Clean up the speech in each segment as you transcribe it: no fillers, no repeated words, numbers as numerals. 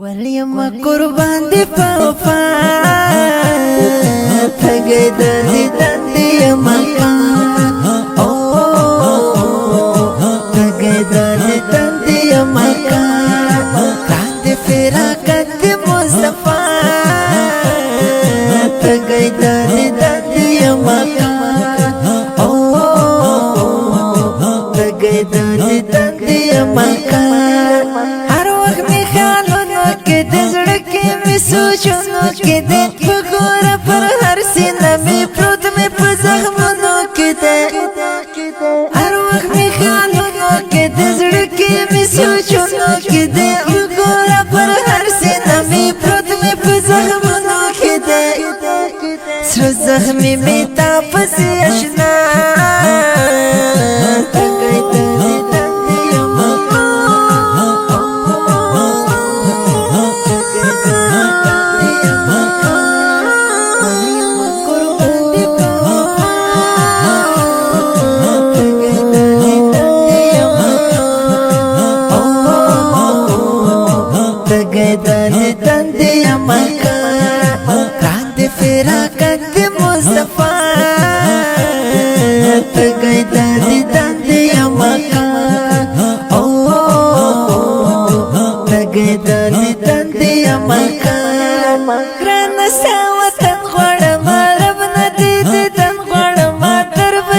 ولیم قربان دی په وفا تګې د دیدن دی مکان او تګې د دیدن دی مکان راند فراقت دی مصطفی تګې د دیدن دی مکان او تګې د دیدن دی مکان هر وخت می خیالونو کې د زړه کې می سوچونو کې د فکر پر هر سینه می پروت می په زخمونو کې د هر وخت می خیالونو کې د زړه کې می سوچونو کې د فکر پر هر سینه می پروت می په زخمونو کې د سر زخمي می تا پسې آشنا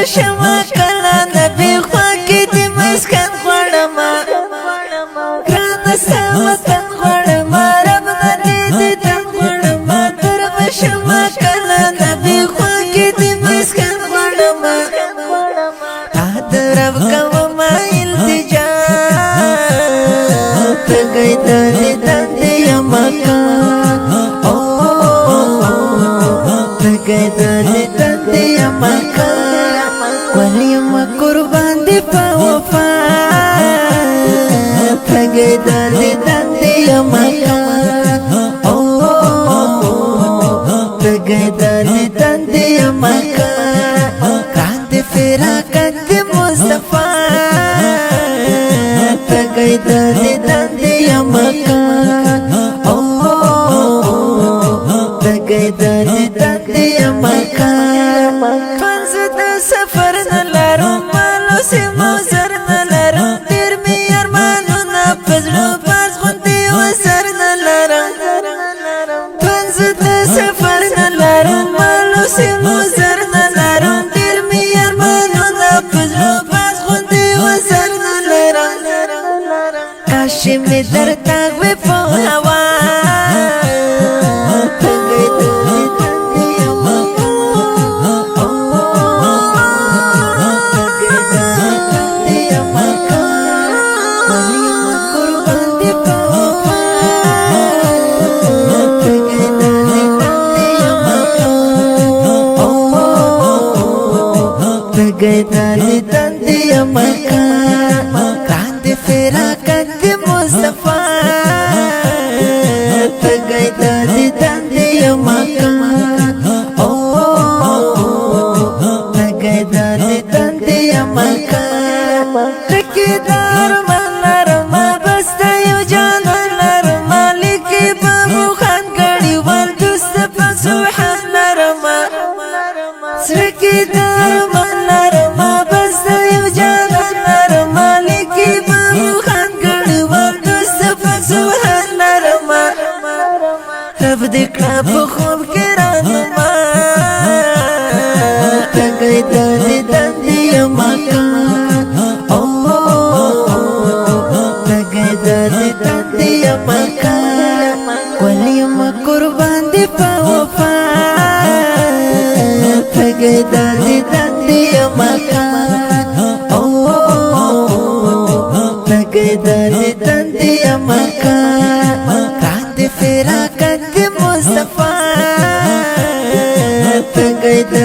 شما کلا نبی خوا کی دی مسکن خوڑما گران سامتن خوڑما رب ندی دی تن خوڑما درب شما کلا نبی خوا کی دی مسکن خوڑما تاد رب کما التجا تگئی دادی دادی مکان تگئی دادی دادی مکان ولیم قربان دی په وفا تګې د دیدن دی مکان او تګې د دیدن دی مکان راند فراقت دی مصطفی تګې د دیدن دی مکان او تګې د دیدن دی مکان سفر نلارو مالو سیمو سر نلارو دیر می ارمانو نا پزلو پاس خوندی و سر نلارو پنزد سفر نلارو مالو سیمو سر نلارو دیر می ارمانو نا پزلو پاس خوندی و سر نلارو کاشی می در تاگوی پو هوا تګې د دیدن دی مکان راند فراقت دی مصطفی تګې د دیدن دی مکان او تګې د دیدن دی مکان ټکیدار منر ما بست یو جان نر مالک بابو خان غړي ول دوست په سبحان نرما ټکیدار رب دکړه په خوب کې رانما تګې د دیدن دی مکان او تګې د دیدن دی مکان ولیم قربان دی په وفا تګې د دیدن دی مکان او تګې د دیدن دی مکان راند فراقت مصطفی تګې د